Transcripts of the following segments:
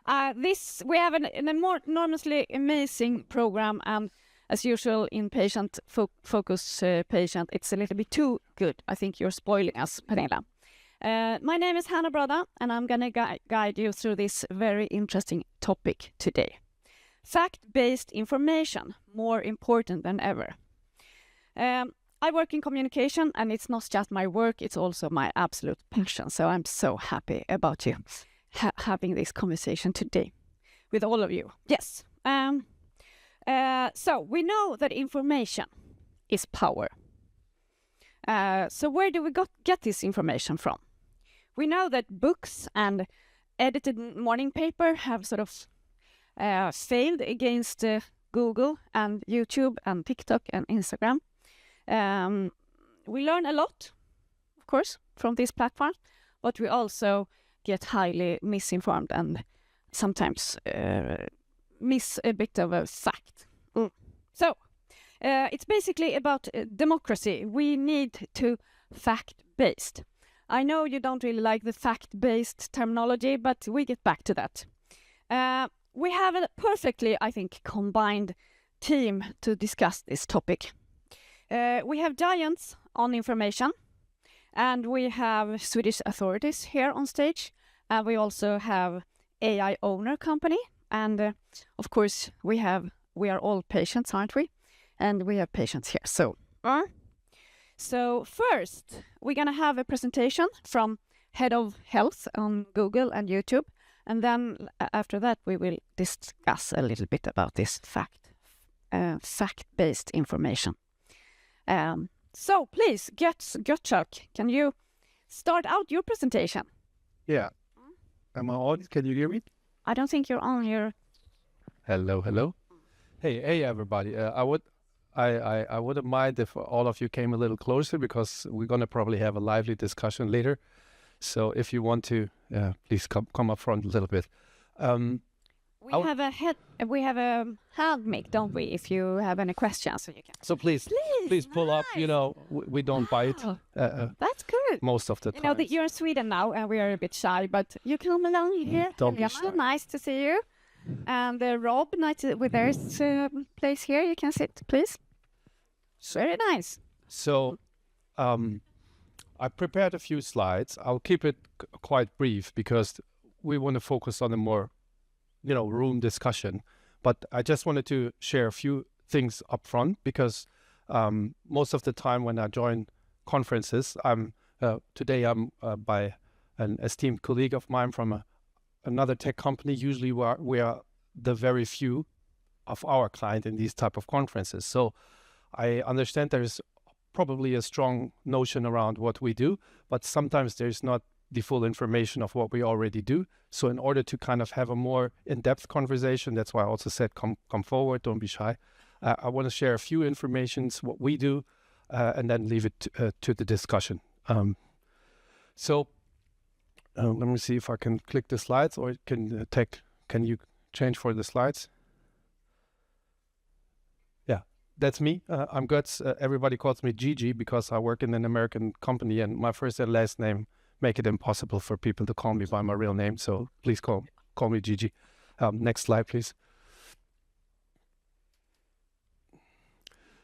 We have an enormously amazing program, and as usual in patient focus patient, it's a little bit too good. I think you're spoiling us, Pernilla. My name is Hanna Brada, and I'm going to guide you through this very interesting topic today. Fact-based information, more important than ever. I work in communication, and it's not just my work, it's also my absolute passion. So I'm so happy about you having this conversation today with all of you. Yes. So we know that information is power. So where do we get this information from? We know that books and edited morning paper have sort of failed against Google and YouTube and TikTok and Instagram. We learn a lot, of course, from this platform, but we also get highly misinformed and sometimes miss a bit of a fact. So it's basically about democracy. We need to fact-based. I know you don't really like the fact-based terminology, but we get back to that. We have a perfectly, I think, combined team to discuss this topic. We have giants on information, and we have Swedish authorities here on stage, and we also have AI owner company, and of course we are all patients, aren't we? And we have patients here. So first we're gonna have a presentation from head of health on Google and YouTube, and then after that we will discuss a little bit about this fact-based information. So please, Götz Gottschalk, can you start out your presentation? Yeah. Am I on? Can you hear me? I don't think you're on here. Hello. Hey, everybody. I wouldn't mind if all of you came a little closer, because we're gonna probably have a lively discussion later. So if you want to, please come up front a little bit. We have a hand mic, don't we? If you have any questions, so you can. So please pull up. You know, we don't bite. That's good. Most of the time. You know that you're in Sweden now, and we are a bit shy, but you come along here. Don't be shy. Nice to see you. And Rob, nice with their place here. You can sit, please. Very nice. So, I prepared a few slides. I'll keep it quite brief because we want to focus on a more, room discussion. But I just wanted to share a few things up front, because most of the time when I join conferences, today I'm by an esteemed colleague of mine from another tech company. Usually we are the very few of our client in these type of conferences. So I understand there's probably a strong notion around what we do, but sometimes there's not the full information of what we already do. So in order to kind of have a more in-depth conversation, that's why I also said come forward, don't be shy. I want to share a few informations, what we do, and then leave it to the discussion. So let me see if I can click the slides, or can you change for the slides? Yeah, that's me. I'm Götz. Everybody calls me Gigi because I work in an American company, and my first and last name make it impossible for people to call me by my real name. So please call me Gigi. Next slide, please.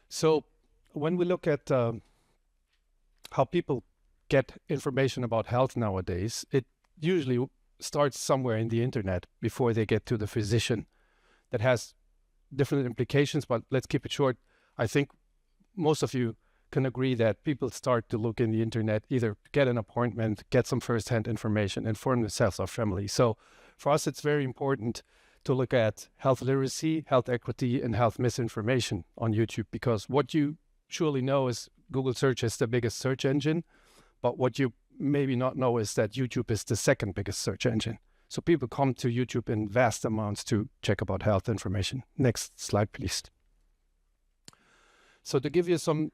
So when we look at how people get information about health nowadays, it usually starts somewhere in the internet before they get to the physician. That has different implications, but let's keep it short. I think most of you can agree that people start to look in the internet, either get an appointment, get some first-hand information, inform themselves or family. So for us, it's very important to look at health literacy, health equity, and health misinformation on YouTube, because what you surely know is Google search is the biggest search engine, but what you maybe not know is that YouTube is the second biggest search engine. So people come to YouTube in vast amounts to check about health information. Next slide, please. So to give you some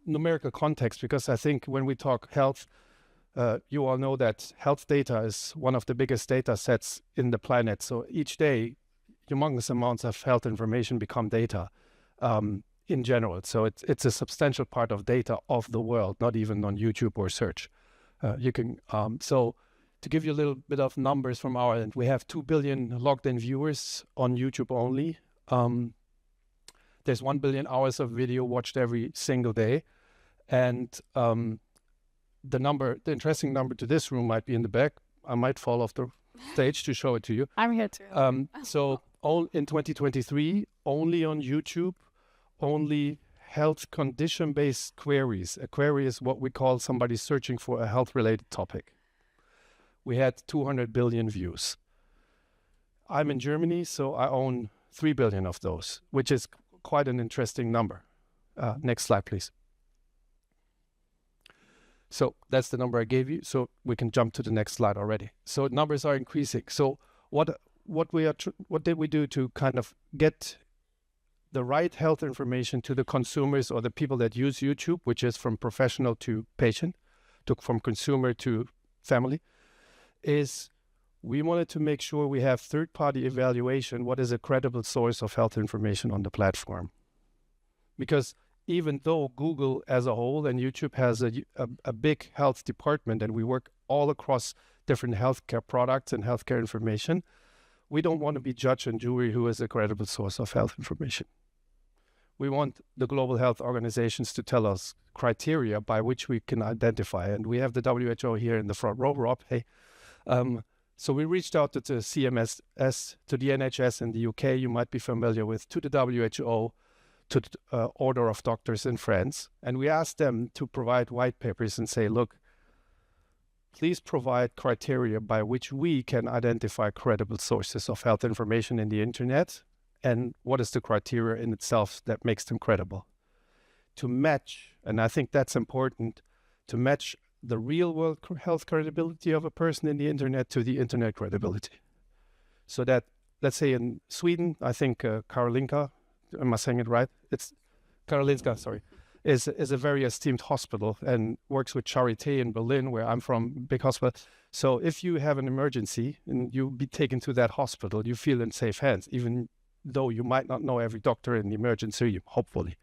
numerical context, because I think when we talk health, you all know that health data is one of the biggest data sets in the planet. So each day, humongous amounts of health information become data in general. So it's a substantial part of data of the world, not even on YouTube or search. So To give you a little bit of numbers from our end, we have 2 billion logged in viewers on YouTube only. There's 1 billion hours of video watched every single day. And the interesting number to this room might be in the back. I might fall off the stage to show it to you. I'm here too. So in 2023, only on YouTube, only health condition-based queries. A query is what we call somebody searching for a health-related topic. We had 200 billion views. I'm in Germany, so I own 3 billion of those, which is quite an interesting number. Next slide, please. So that's the number I gave you. So we can jump to the next slide already. So numbers are increasing. So what did we do to kind of get the right health information to the consumers or the people that use YouTube, which is from professional to patient, from consumer to family, is we wanted to make sure we have third-party evaluation, what is a credible source of health information on the platform. Because even though Google as a whole and YouTube has a big health department and we work all across different healthcare products and healthcare information, we don't want to be judge and jury who is a credible source of health information. We want the global health organizations to tell us criteria by which we can identify. And we have the WHO here in the front row, Rob. Hey. So we reached out to the CMS, to the NHS in the UK, you might be familiar with, to the WHO, to the Order of Doctors in France. And we asked them to provide white papers and say, look, please provide criteria by which we can identify credible sources of health information in the internet. And what is the criteria in itself that makes them credible? To match, and I think that's important, to match the real world health credibility of a person in the internet to the internet credibility. So that, let's say in Sweden, I think Karolinska, am I saying it right? It's Karolinska, sorry, is a very esteemed hospital and works with Charité in Berlin, where I'm from, big hospital. So if you have an emergency and you be taken to that hospital, you feel in safe hands, even though you might not know every doctor in the emergency room, hopefully.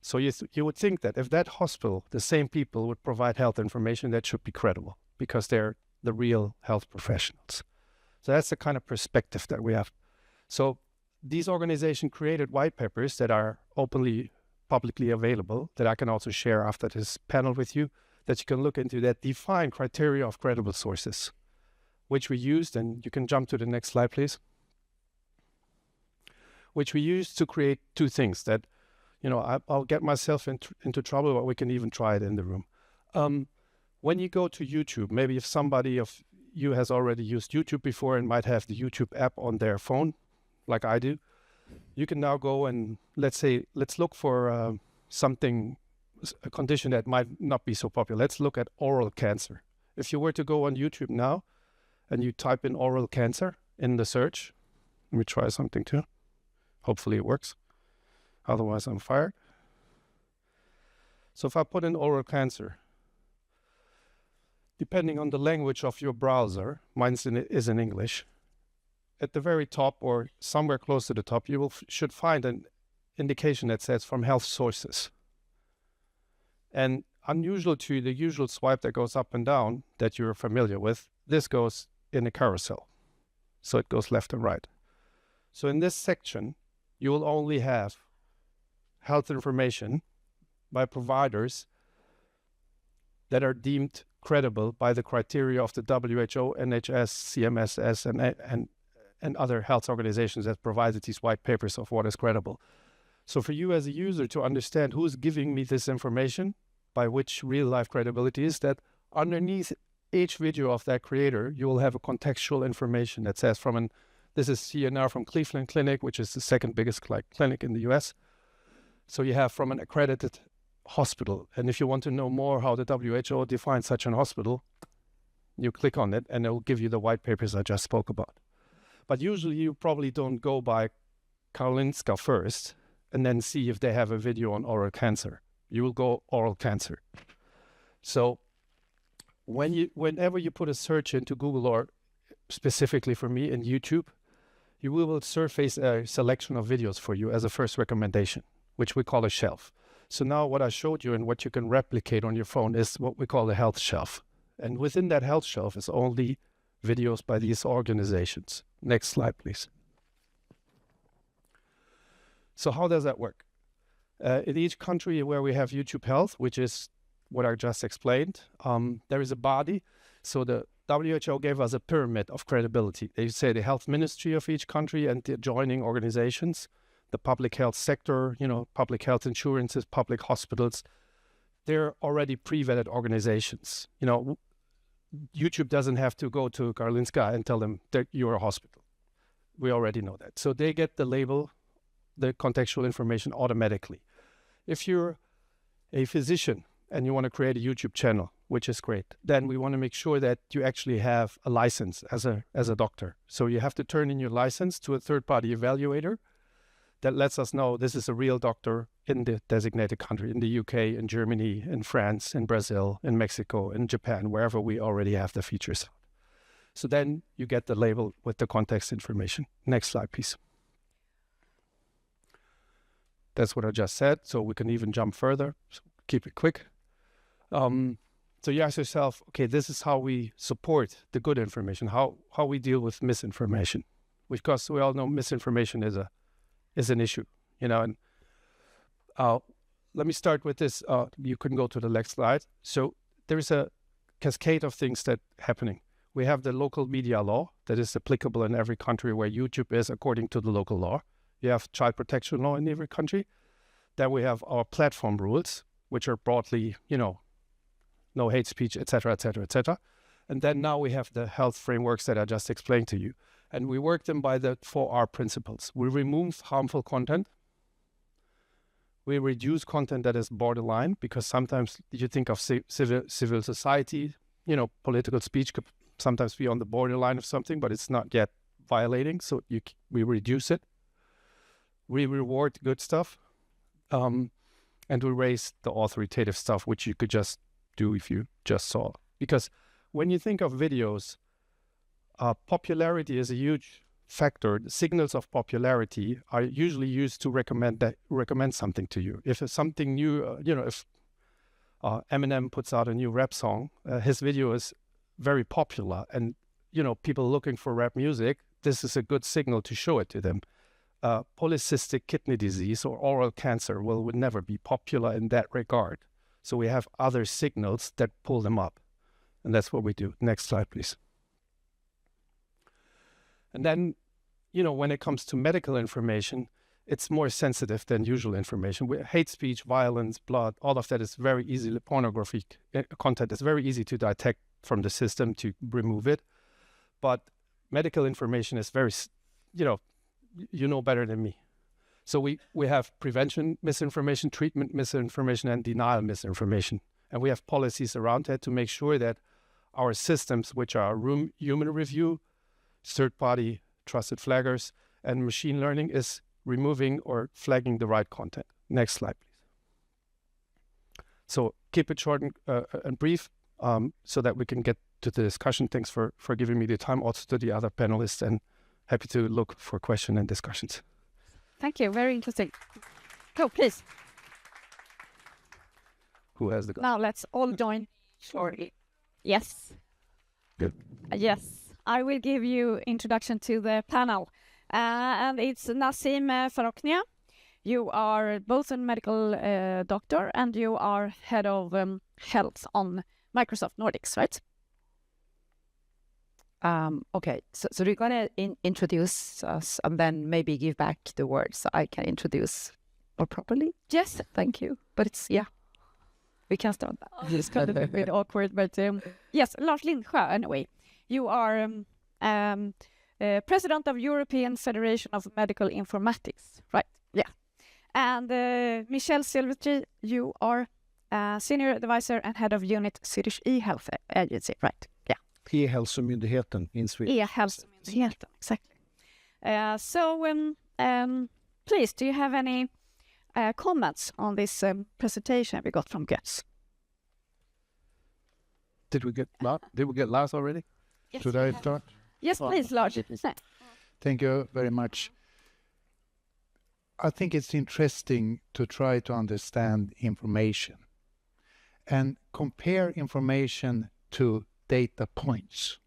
So you would think that if that hospital, the same people would provide health information, that should be credible because they're the real health professionals. So that's the kind of perspective that we have. So these organizations created white papers that are openly, publicly available, that I can also share after this panel with you, that you can look into, that define criteria of credible sources, which we used, and you can jump to the next slide, please, which we used to create two things that, you know, I'll get myself into trouble, but we can even try it in the room. When you go to YouTube, maybe if somebody of you has already used YouTube before and might have the YouTube app on their phone, like I do, you can now go and let's look for something, a condition that might not be so popular. Let's look at oral cancer. If you were to go on YouTube now and you type in oral cancer in the search, let me try something too. Hopefully it works. Otherwise I'm fired. So if I put in oral cancer, depending on the language of your browser, mine is in English, at the very top or somewhere close to the top, you should find an indication that says from health sources. And unusual to the usual swipe that goes up and down that you're familiar with, this goes in a carousel. So it goes left and right. So in this section, you will only have health information by providers that are deemed credible by the criteria of the WHO, NHS, CMSS, and other health organizations that provided these white papers of what is credible. So for you as a user to understand who's giving me this information, by which real life credibility is, that underneath each video of that creator, you will have a contextual information that says this is here now from Cleveland Clinic, which is the second biggest clinic in the US. So you have from an accredited hospital. And if you want to know more how the WHO defines such an hospital, you click on it and it will give you the white papers I just spoke about. But usually you probably don't go by Karolinska first and then see if they have a video on oral cancer. You will go oral cancer. So whenever you put a search into Google, or specifically for me in YouTube, you will surface a selection of videos for you as a first recommendation, which we call a shelf. So now what I showed you and what you can replicate on your phone is what we call a health shelf. And within that health shelf is only videos by these organizations. Next slide, please. So how does that work? In each country where we have YouTube Health, which is what I just explained, there is a body. So the WHO gave us a pyramid of credibility. They say the health ministry of each country and the adjoining organizations, the public health sector, public health insurances, public hospitals, they're already pre-vetted organizations. YouTube doesn't have to go to Karolinska and tell them that you're a hospital. We already know that. So they get the label, the contextual information automatically. If you're a physician and you want to create a YouTube channel, which is great, then we want to make sure that you actually have a license as a doctor. So you have to turn in your license to a third-party evaluator that lets us know this is a real doctor in the designated country, in the UK, in Germany, in France, in Brazil, in Mexico, in Japan, wherever we already have the features. So then you get the label with the context information. Next slide, please. That's what I just said, so we can even jump further. So keep it quick. So you ask yourself, okay, this is how we support the good information, how we deal with misinformation, because we all know misinformation is an issue, and let me start with this. You can go to the next slide. So there is a cascade of things that are happening. We have the local media law that is applicable in every country where YouTube is according to the local law. You have child protection law in every country. Then we have our platform rules, which are broadly, no hate speech, etc., etc., etc. And then now we have the health frameworks that I just explained to you. And we work them by the 4R principles. We remove harmful content. We reduce content that is borderline, because sometimes you think of civil society, political speech could sometimes be on the borderline of something, but it's not yet violating. So we reduce it. We reward good stuff. And we raise the authoritative stuff, which you could just do if you just saw. Because when you think of videos, popularity is a huge factor. The signals of popularity are usually used to recommend something to you. If it's something new, if Eminem puts out a new rap song, his video is very popular, and people looking for rap music, this is a good signal to show it to them. Polycystic kidney disease or oral cancer would never be popular in that regard. So we have other signals that pull them up, and that's what we do. Next slide, please. And then, when it comes to medical information, it's more sensitive than usual information. Hate speech, violence, blood, all of that is very easily, pornography content is very easy to detect from the system to remove it. But medical information is very, you know better than me. So we have prevention misinformation, treatment misinformation, and denial misinformation. And we have policies around that to make sure that our systems, which are human review, third-party trusted flaggers, and machine learning, is removing or flagging the right content. Next slide, please. So keep it short and brief so that we can get to the discussion. Thanks for giving me the time, also to the other panelists, and happy to look for questions and discussions. Thank you. Very interesting. Go, please. Who has the... Now let's all join shortly. Yes. Good. Yes. I will give you introduction to the panel. And it's Nasim Faroknia. You are both a medical doctor and you are head of health on Microsoft Nordics, right? Okay, so you're going to introduce us and then maybe give back the word so I can introduce more properly? Yes. Thank you. But it's, we can start that. It's kind of a bit awkward, but yes, Lars Lindsköld, anyway. You are president of European Federation of Medical Informatics, right? Yeah. And Michelle Silvertree, you are senior advisor and head of unit Swedish e-health agency, right? Yeah. E-Hälsomyndigheten in Sweden. E-Hälsomyndigheten, exactly. So please, do you have any comments on this presentation we got from Götz? Did we get Lars already? Yes. Should I start? Yes, please, Lars. Thank you very much. I think it's interesting to try to understand information and compare information to data points.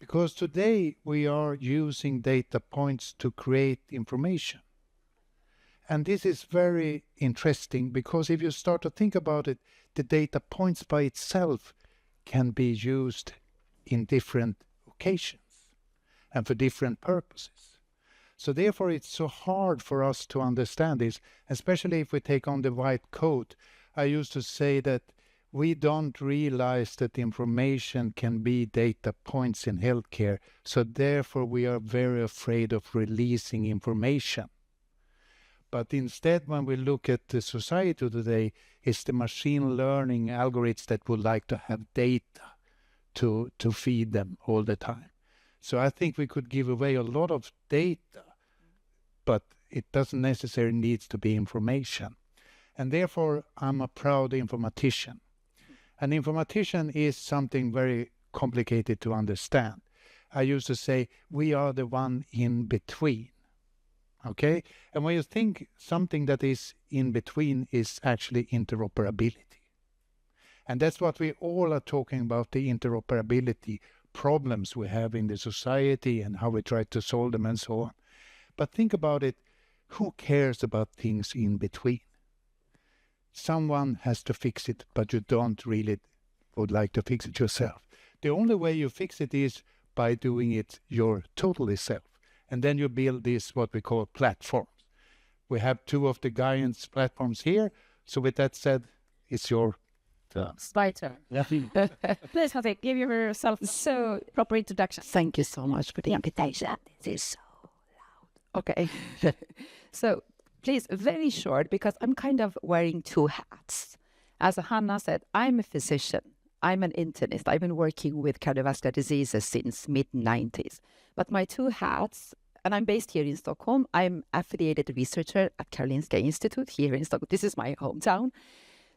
Because today we are using data points to create information. And this is very interesting because if you start to think about it, the data points by itself can be used in different occasions and for different purposes. So therefore it's so hard for us to understand this, especially if we take on the white coat. I used to say that we don't realize that information can be data points in healthcare, so therefore we are very afraid of releasing information. But instead, when we look at the society today, it's the machine learning algorithms that would like to have data to feed them all the time. So I think we could give away a lot of data, but it doesn't necessarily need to be information. And therefore, I'm a proud informatician. An informatician is something very complicated to understand. I used to say, we are the one in between. Okay? And when you think something that is in between is actually interoperability. And that's what we all are talking about, the interoperability problems we have in the society and how we try to solve them and so on. But think about it, who cares about things in between? Someone has to fix it, but you don't really would like to fix it yourself. The only way you fix it is by doing it your totally self. And then you build this, what we call platforms. We have two of the Giants platforms here. So with that said, it's your turn. It's my turn. Please, Hati, give yourself a proper introduction. Thank you so much for the invitation. This is so loud. Okay. So please, very short, because I'm kind of wearing two hats. As Hanna said, I'm a physician. I'm an internist. I've been working with cardiovascular diseases since mid-90s. But my two hats, and I'm based here in Stockholm. I'm affiliated researcher at Karolinska Institute here in Stockholm. This is my hometown.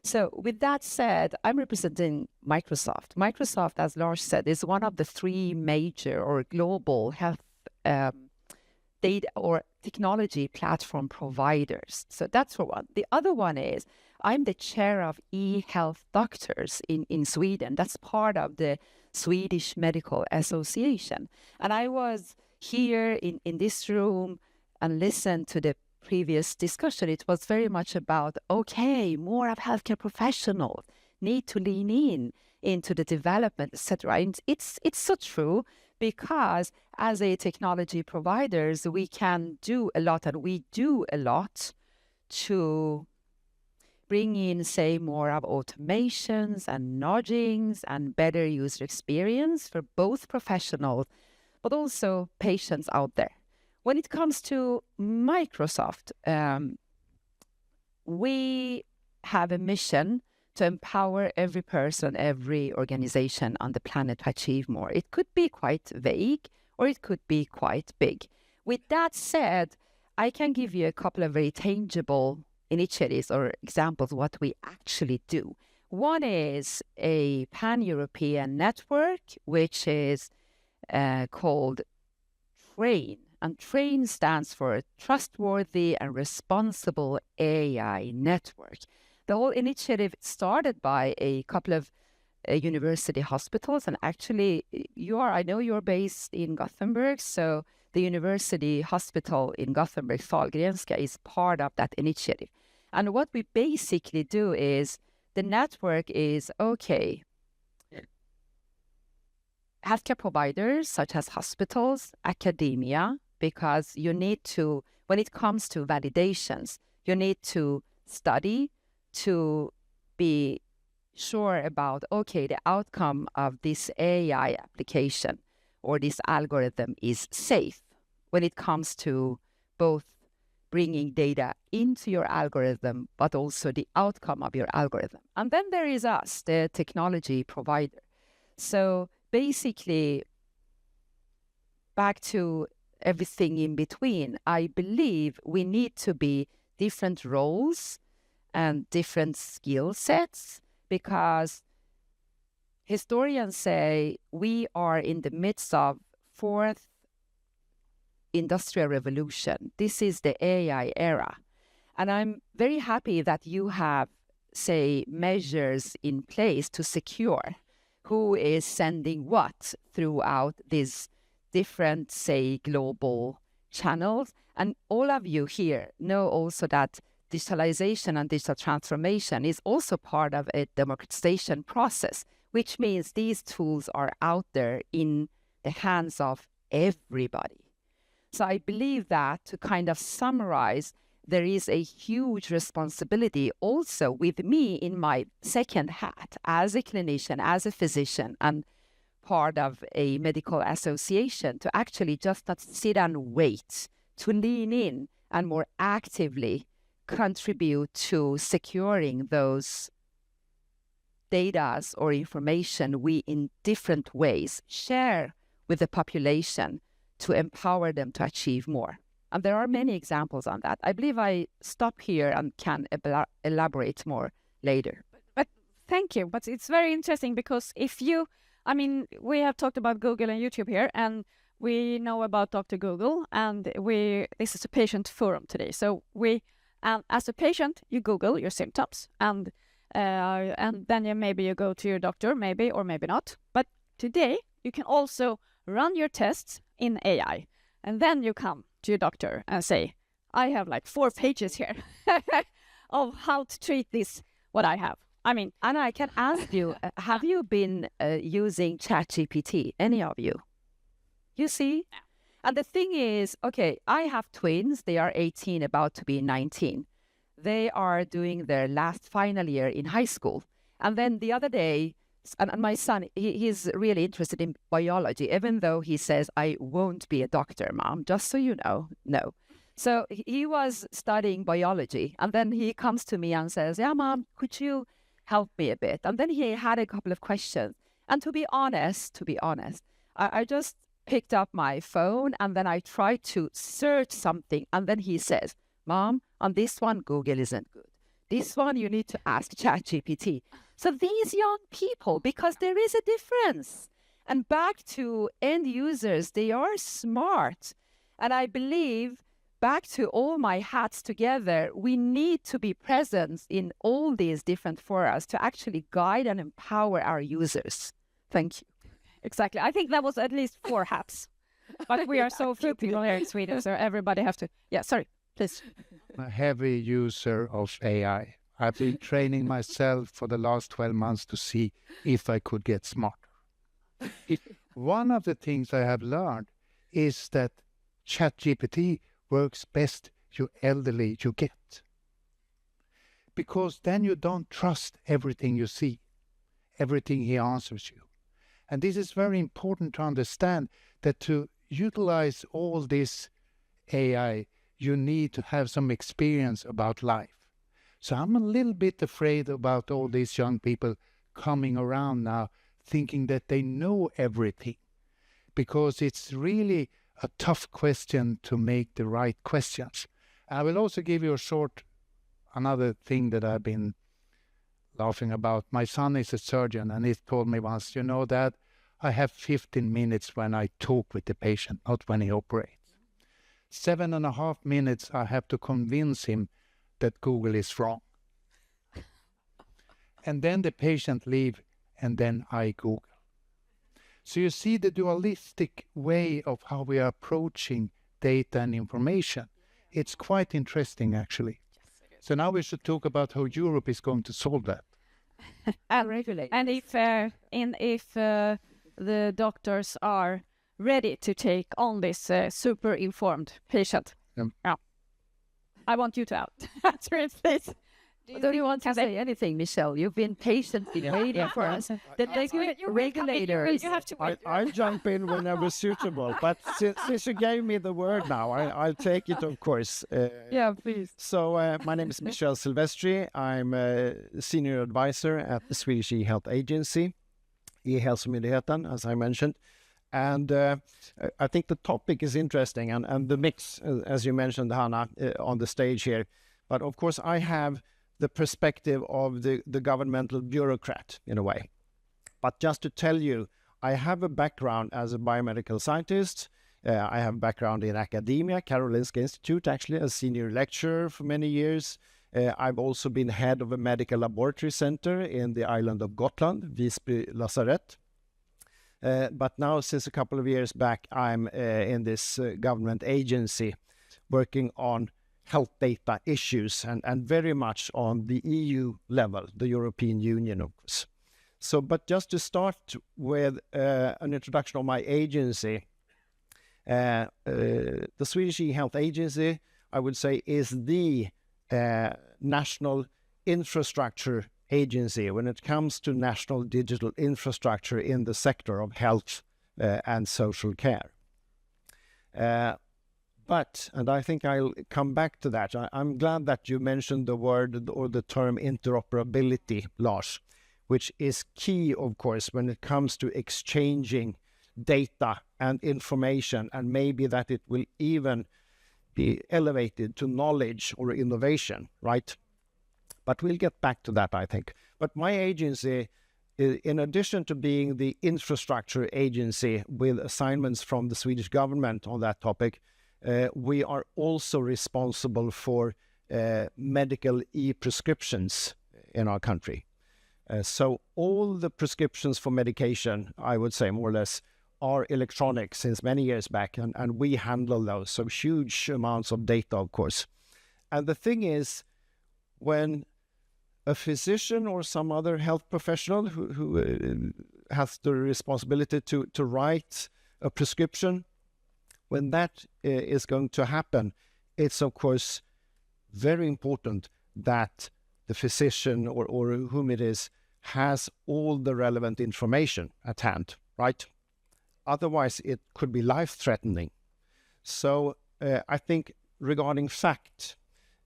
So with that said, I'm representing Microsoft. Microsoft, as Lars said, is one of the three major or global health data or technology platform providers. So that's for one. The other one is I'm the chair of e-health doctors in Sweden. That's part of the Swedish Medical Association. And I was here in this room and listened to the previous discussion. It was very much about, okay, more of healthcare professionals need to lean into the development, etc. And it's so true, because as a technology providers, we can do a lot, and we do a lot to bring in, say, more of automations and nudgings and better user experience for both professionals, but also patients out there. When it comes to Microsoft, we have a mission to empower every person, every organization on the planet to achieve more. It could be quite vague, or it could be quite big. With that said, I can give you a couple of very tangible initiatives or examples of what we actually do. One is a pan-European network, which is called TRAIN. And TRAIN stands for Trustworthy and Responsible AI Network. The whole initiative started by a couple of university hospitals, and actually I know you're based in Gothenburg, so the university hospital in Gothenburg, Sahlgrenska, is part of that initiative. And what we basically do is, the network is, okay, healthcare providers such as hospitals, academia, because you need to, when it comes to validations, you need to study to be sure about, okay, the outcome of this AI application or this algorithm is safe when it comes to both bringing data into your algorithm, but also the outcome of your algorithm. And then there is us, the technology provider. So basically, back to everything in between, I believe we need to be different roles and different skill sets, because historians say we are in the midst of fourth industrial revolution. This is the AI era. And I'm very happy that you have, say, measures in place to secure who is sending what throughout these different, say, global channels. And all of you here know also that digitalization and digital transformation is also part of a democratization process, which means these tools are out there in the hands of everybody. So I believe that, to kind of summarize, there is a huge responsibility also with me in my second hat as a clinician, as a physician, and part of a medical association, to actually just not sit and wait, to lean in and more actively contribute to securing those data or information we in different ways share with the population to empower them to achieve more. And there are many examples on that. I believe I stop here and can elaborate more later. But thank you. But it's very interesting because we have talked about Google and YouTube here, and we know about Dr. Google, and this is a patient forum today. So as a patient, you Google your symptoms, and then maybe you go to your doctor, maybe or maybe not. But today, you can also run your tests in AI, and then you come to your doctor and say, I have like 4 pages here of how to treat this, what I have. Anna, I can ask you, have you been using ChatGPT, any of you? You see? Yeah. And the thing is, okay, I have twins. They are 18, about to be 19. They are doing their last final year in high school. And then the other day, and my son, he's really interested in biology, even though he says, I won't be a doctor, Mom, just so you know. No. So he was studying biology. And then he comes to me and says, yeah, Mom, could you help me a bit? And then he had a couple of questions. And to be honest, I just picked up my phone and then I tried to search something. And then he says, Mom, on this one, Google isn't good. This one, you need to ask ChatGPT. So these young people, because there is a difference. And back to end users, they are smart. And I believe, back to all my hats together, we need to be present in all these different forums to actually guide and empower our users. Thank you. Exactly. I think that was at least 4 hats. But we are so few people here in Sweden, so everybody have to... Yeah, sorry, please. I'm a heavy user of AI. I've been training myself for the last 12 months to see if I could get smarter. One of the things I have learned is that ChatGPT works best you elderly you get. Because then you don't trust everything you see, everything he answers you. And this is very important to understand, that to utilize all this AI, you need to have some experience about life. So I'm a little bit afraid about all these young people coming around now thinking that they know everything, because it's really a tough question to make the right questions. I will also give you another thing that I've been laughing about. My son is a surgeon, and he told me once, Dad, I have 15 minutes when I talk with the patient, not when he operates. 7.5 minutes I have to convince him that Google is wrong. And then the patient leave, and then I Google. So you see the dualistic way of how we are approaching data and information. It's quite interesting, actually. So now we should talk about how Europe is going to solve that. And regulate. And if the doctors are ready to take on this super informed patient. Yeah. I want you to answer it, please. Do you want to say anything, Michelle? You've been patiently waiting for us. The regulators. You have to I'll jump in whenever suitable. But since you gave me the word now, I'll take it, of course. Yeah, please. So my name is Michelle Silvestri. I'm a senior advisor at the Swedish e-health agency, e-Hälsoläkarföreningen, as I mentioned. And I think the topic is interesting, and the mix, as you mentioned, Hanna, on the stage here. But of course, I have the perspective of the governmental bureaucrat, in a way. But just to tell you, I have a background as a biomedical scientist. I have a background in academia, Karolinska Institute, actually, as senior lecturer for many years. I've also been head of a medical laboratory center in the island of Gotland, Visby Lazaret. But now, since a couple of years back, I'm in this government agency working on health data issues and very much on the EU level, the European Union, of course. So, but just to start with an introduction of my agency, the Swedish e-Health Agency, I would say, is the national infrastructure agency when it comes to national digital infrastructure in the sector of health and social care. But, and I think I'll come back to that, I'm glad that you mentioned the word or the term interoperability, Lars, which is key, of course, when it comes to exchanging data and information, and maybe that it will even be elevated to knowledge or innovation, right? But we'll get back to that, I think. But my agency, in addition to being the infrastructure agency with assignments from the Swedish government on that topic, we are also responsible for medical e-prescriptions in our country. So all the prescriptions for medication, I would say more or less, are electronic since many years back, and we handle those. So huge amounts of data, of course. And the thing is, when a physician or some other health professional who has the responsibility to write a prescription, when that is going to happen, it's of course very important that the physician or whom it is has all the relevant information at hand, right? Otherwise, it could be life-threatening. So I think regarding fact,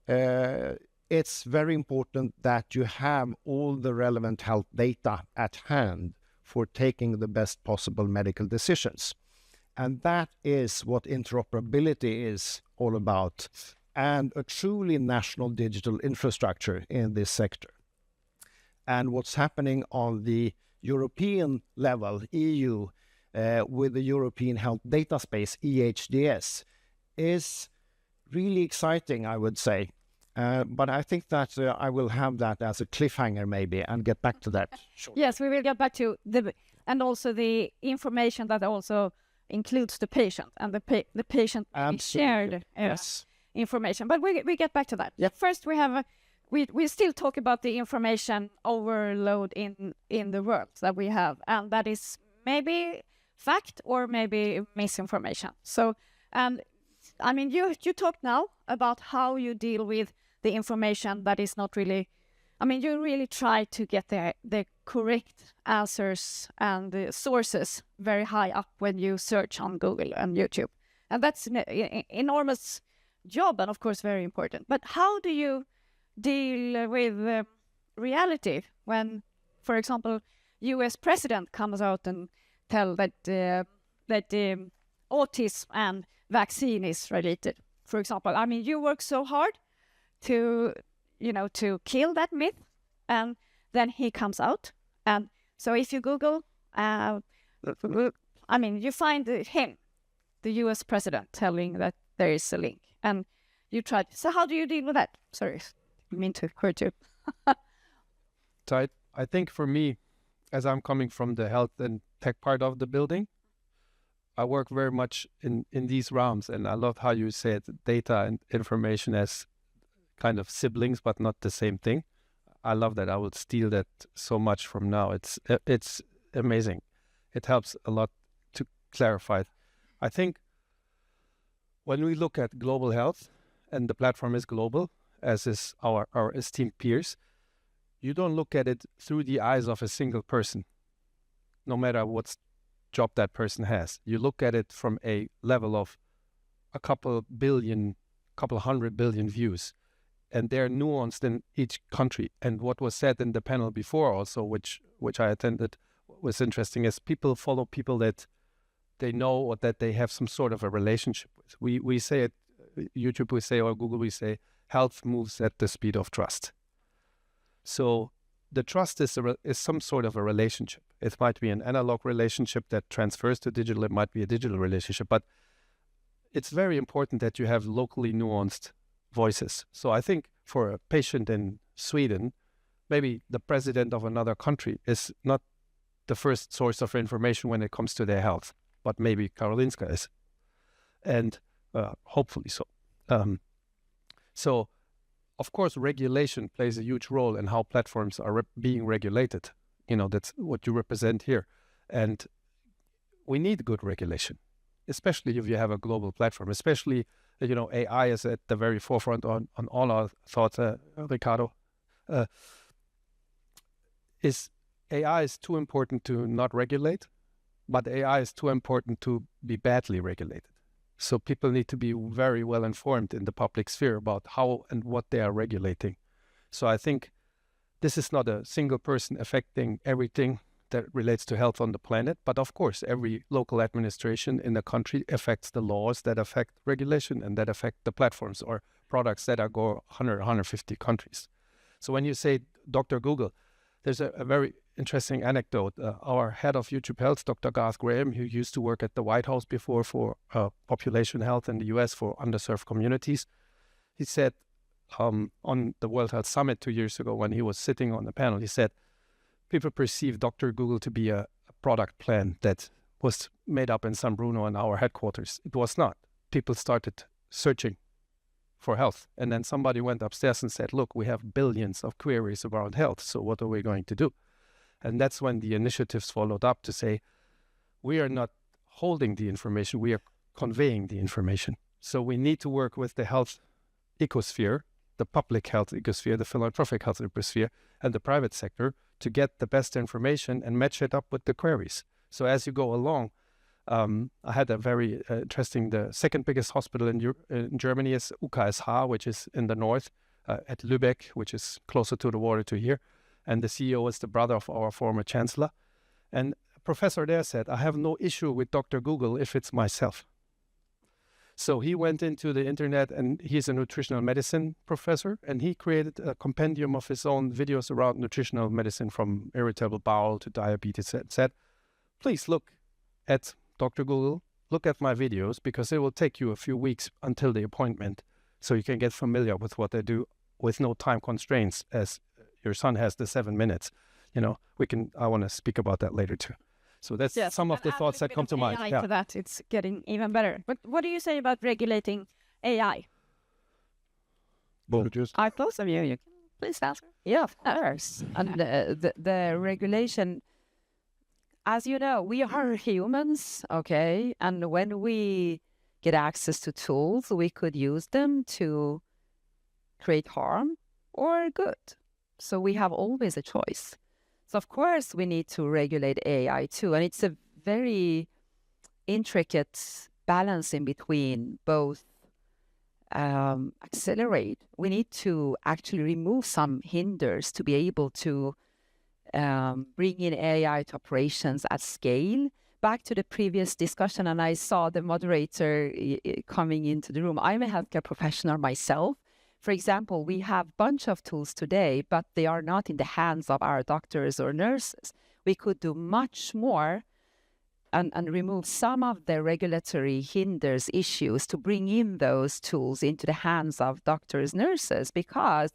it's very important that you have all the relevant health data at hand for taking the best possible medical decisions. And that is what interoperability is all about, and a truly national digital infrastructure in this sector. And what's happening on the European level, EU, with the European Health Data Space, EHDS, is really exciting, I would say. But I think that I will have that as a cliffhanger maybe and get back to that shortly. Yes, we will get back to and also the information that also includes the patient and the patient shared information. But we get back to that. Yep. First, we still talk about the information overload in the world that we have, and that is maybe fact or maybe misinformation. So, and I mean, you talk now about how you deal with the information that is not really, I mean, you really try to get the correct answers and the sources very high up when you search on Google and YouTube. And that's an enormous job and, of course, very important. But how do you deal with reality when, for example, U.S. president comes out and tell that autism and vaccine is related, for example? I mean, you work so hard to kill that myth, and then he comes out, and so if you Google, I mean, you find him, the U.S. president, telling that there is a link, and you try. So how do you deal with that? Sorry, I mean to hurt you. So I think for me, as I'm coming from the health and tech part of the building, I work very much in these realms, and I love how you said data and information as kind of siblings, but not the same thing. I love that. I would steal that so much from now. It's amazing. It helps a lot to clarify it. I think when we look at global health, and the platform is global, as is our esteemed peers, you don't look at it through the eyes of a single person, no matter what job that person has. You look at it from a level of a couple hundred billion views, and they're nuanced in each country. And what was said in the panel before also, which I attended, was interesting, is people follow people that they know or that they have some sort of a relationship with. We say it, YouTube we say, or Google we say, health moves at the speed of trust. So the trust is some sort of a relationship. It might be an analog relationship that transfers to digital. It might be a digital relationship, but it's very important that you have locally nuanced voices. So I think for a patient in Sweden, maybe the president of another country is not the first source of information when it comes to their health, but maybe Karolinska is, and hopefully so. So, of course, regulation plays a huge role in how platforms are being regulated. You know, that's what you represent here. And we need good regulation, especially if you have a global platform, especially, you know, AI is at the very forefront on all our thoughts, Ricardo. AI is too important to not regulate, but AI is too important to be badly regulated. So people need to be very well informed in the public sphere about how and what they are regulating. So I think this is not a single person affecting everything that relates to health on the planet, but of course every local administration in the country affects the laws that affect regulation and that affect the platforms or products that go 100, 150 countries. So when you say Dr. Google, there's a very interesting anecdote. Our head of YouTube Health, Dr. Garth Graham, who used to work at the White House before for population health in the US for underserved communities, he said on the World Health Summit 2 years ago when he was sitting on the panel, he said, people perceive Dr. Google to be a product plan that was made up in San Bruno in our headquarters. It was not. People started searching for health. And then somebody went upstairs and said, look, we have billions of queries around health. So what are we going to do? And that's when the initiatives followed up to say, we are not holding the information, we are conveying the information. So we need to work with the health ecosphere, the public health ecosphere, the philanthropic health ecosphere, and the private sector to get the best information and match it up with the queries. So as you go along, I had a very interesting, the second biggest hospital in Germany is UKSH, which is in the north, at Lübeck, which is closer to the water to here. And the CEO is the brother of our former chancellor. And a professor there said, I have no issue with Dr. Google if it's myself. So he went into the internet, and he's a nutritional medicine professor, and he created a compendium of his own videos around nutritional medicine from irritable bowel to diabetes, and said, please look at Dr. Google, look at my videos, because it will take you a few weeks until the appointment so you can get familiar with what they do with no time constraints, as your son has the 7 minutes. You know, I want to speak about that later too. So that's some of the thoughts that come to mind. AI to that, it's getting even better. But what do you say about regulating AI? Boom. Are both of you can please answer? Yeah, of course. And the regulation, as you know, we are humans, okay? And when we get access to tools, we could use them to create harm or good. So we have always a choice. So of course we need to regulate AI too. And it's a very intricate balance in between both accelerate. We need to actually remove some hinders to be able to bring in AI to operations at scale. Back to the previous discussion, and I saw the moderator coming into the room. I'm a healthcare professional myself. For example, we have a bunch of tools today, but they are not in the hands of our doctors or nurses. We could do much more and remove some of the regulatory hinders issues to bring in those tools into the hands of doctors, nurses, because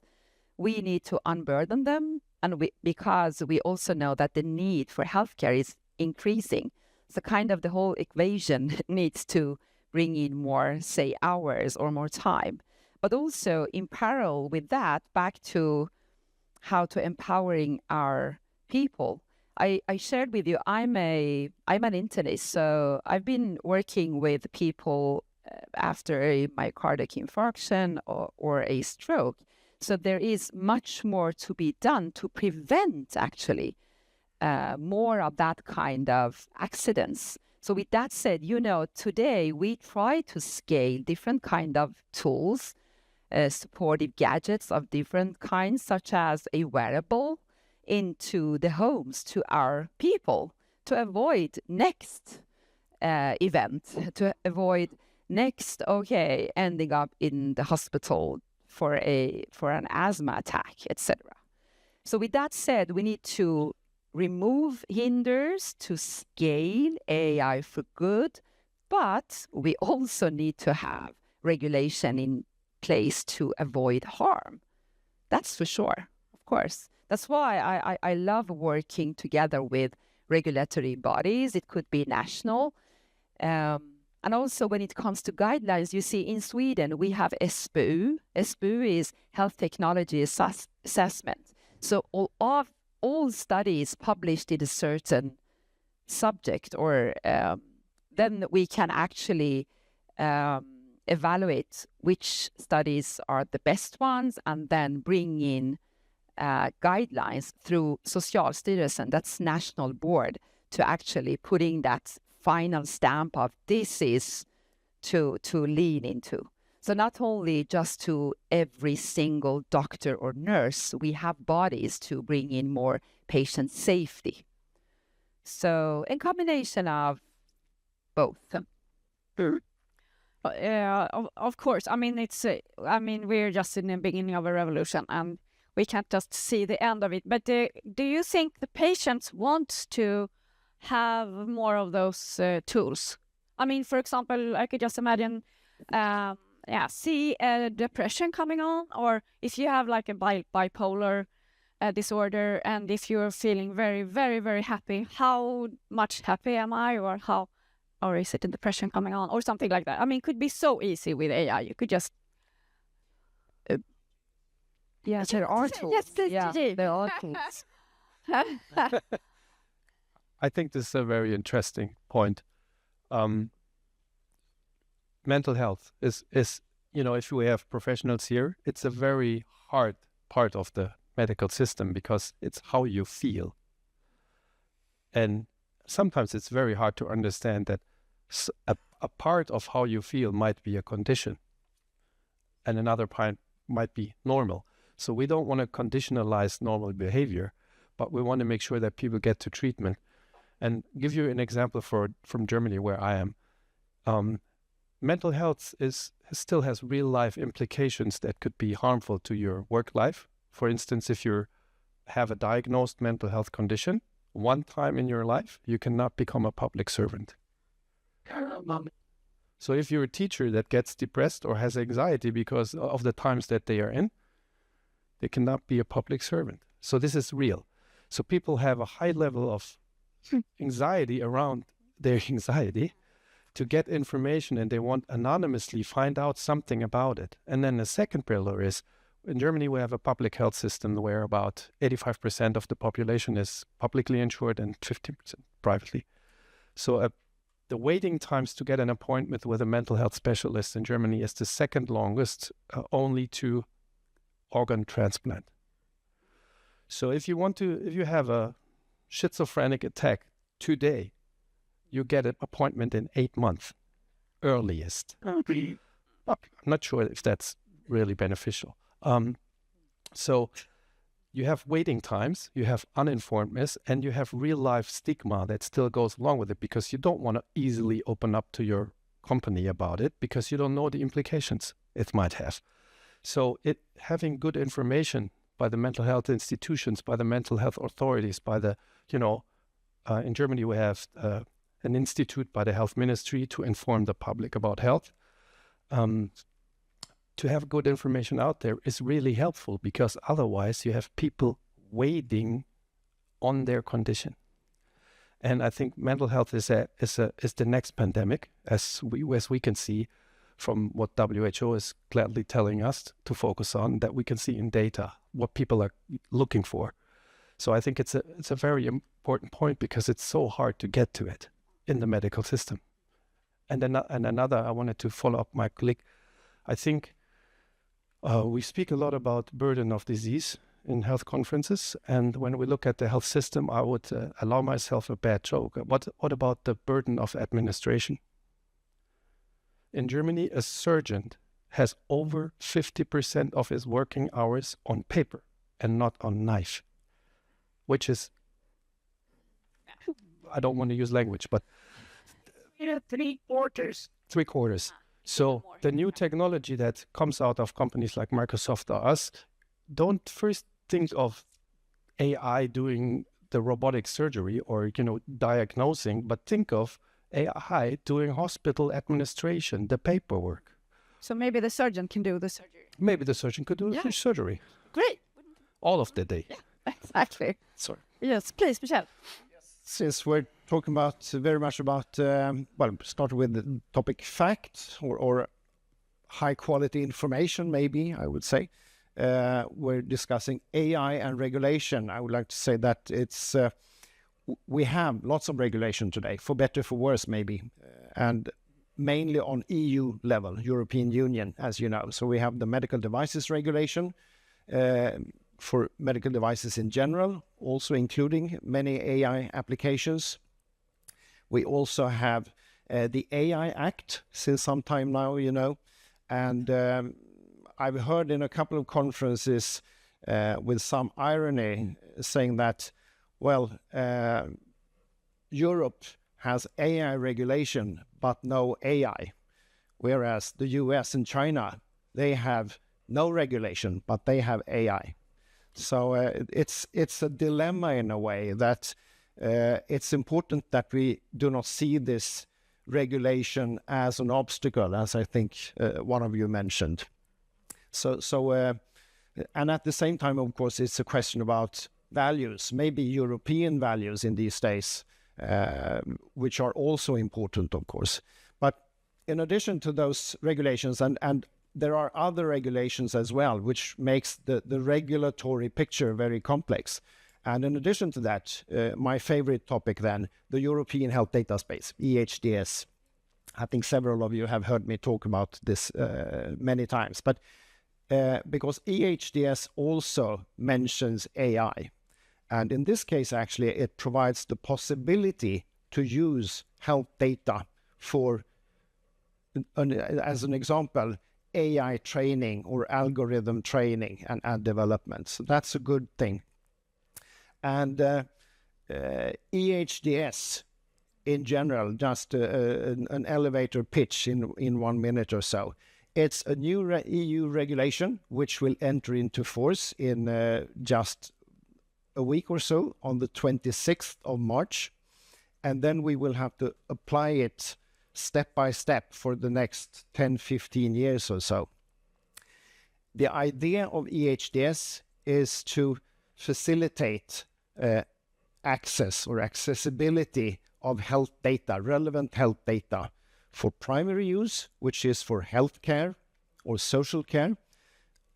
we need to unburden them, and because we also know that the need for healthcare is increasing. So kind of the whole equation needs to bring in more, say, hours or more time. But also in parallel with that, back to how to empowering our people. I shared with you, I'm an internist, so I've been working with people after a myocardial infarction or a stroke. So there is much more to be done to prevent actually more of that kind of accidents. So with that said, you know, today we try to scale different kind of tools, supportive gadgets of different kinds, such as a wearable, into the homes to our people to avoid next event, to avoid next, ending up in the hospital for an asthma attack, etc. So with that said, we need to remove hinders to scale AI for good, but we also need to have regulation in place to avoid harm. That's for sure, of course. That's why I love working together with regulatory bodies. It could be national. And also when it comes to guidelines, you see in Sweden, we have SBU. SBU is Health Technology Assessment. So all studies published in a certain subject, or then we can actually evaluate which studies are the best ones and then bring in guidelines through Socialstyrelsen, that's national board, to actually putting that final stamp of this is to lean into. So not only just to every single doctor or nurse, we have bodies to bring in more patient safety. So in combination of both. Of course. I mean, we're just in the beginning of a revolution, and we can't just see the end of it. But do you think the patients want to have more of those tools? I mean, for example, I could just imagine, see a depression coming on, or if you have like a bipolar disorder, and if you're feeling very, very, very happy, how much happy am I, or is it a depression coming on, or something like that? I mean, it could be so easy with AI. You could just there are tools. Yes, there are tools. I think this is a very interesting point. Mental health is, if we have professionals here, it's a very hard part of the medical system because it's how you feel. And sometimes it's very hard to understand that a part of how you feel might be a condition and another part might be normal. So we don't want to conditionalize normal behavior, but we want to make sure that people get to treatment. And give you an example from Germany, where I am. Mental health still has real life implications that could be harmful to your work life. For instance, if you have a diagnosed mental health condition, one time in your life, you cannot become a public servant. So if you're a teacher that gets depressed or has anxiety because of the times that they are in, they cannot be a public servant. So this is real. So people have a high level of anxiety around their anxiety to get information, and they want anonymously find out something about it. And then the second pillar is, in Germany, we have a public health system where about 85% of the population is publicly insured and 15% privately. So the waiting times to get an appointment with a mental health specialist in Germany is the second longest, only to organ transplant. So if you have a schizophrenic attack today, you get an appointment in 8 months, earliest. I'm not sure if that's really beneficial. So you have waiting times, you have uninformedness, and you have real life stigma that still goes along with it, because you don't want to easily open up to your company about it because you don't know the implications it might have. So having good information by the mental health institutions, by the mental health authorities, by the, in Germany we have an institute by the health ministry to inform the public about health. To have good information out there is really helpful, because otherwise you have people waiting on their condition. And I think mental health is the next pandemic, as we can see from what WHO is gladly telling us to focus on, that we can see in data what people are looking for. So I think it's a very important point, because it's so hard to get to it in the medical system. And another, I wanted to follow up my colleague. I think we speak a lot about burden of disease in health conferences, and when we look at the health system, I would allow myself a bad joke. What about the burden of administration? In Germany, a surgeon has over 50% of his working hours on paper and not on knife, which is, I don't want to use language, but 3/4. 3/4. So the new technology that comes out of companies like Microsoft or us, don't first think of AI doing the robotic surgery or, diagnosing, but think of AI doing hospital administration, the paperwork. So maybe the surgeon can do the surgery. Maybe the surgeon could do the surgery. Great. all of the day. Exactly. Sorry. Yes, please, Michelle. Since we're talking very much about, start with the topic fact or high quality information, maybe I would say. We're discussing AI and regulation. I would like to say that we have lots of regulation today, for better, for worse, maybe, and mainly on EU level, European Union, as you know. So we have the medical devices regulation for medical devices in general, also including many AI applications. We also have the AI Act since some time now, you know, and I've heard in a couple of conferences with some irony saying that, well, Europe has AI regulation, but no AI, whereas the US and China, they have no regulation, but they have AI. So it's a dilemma in a way that it's important that we do not see this regulation as an obstacle, as I think one of you mentioned. And at the same time, of course, it's a question about values, maybe European values in these days, which are also important, of course. But in addition to those regulations, and there are other regulations as well, which makes the regulatory picture very complex. And in addition to that, my favorite topic then, the European Health Data Space, EHDS. I think several of you have heard me talk about this many times, but because EHDS also mentions AI. And in this case, actually, it provides the possibility to use health data for, as an example, AI training or algorithm training and development. So that's a good thing. And EHDS in general, just an elevator pitch in 1 minute or so. It's a new EU regulation which will enter into force in just a week or so, on the 26th of March. And then we will have to apply it step by step for the next 10, 15 years or so. The idea of EHDS is to facilitate access or accessibility of health data, relevant health data, for primary use, which is for healthcare or social care,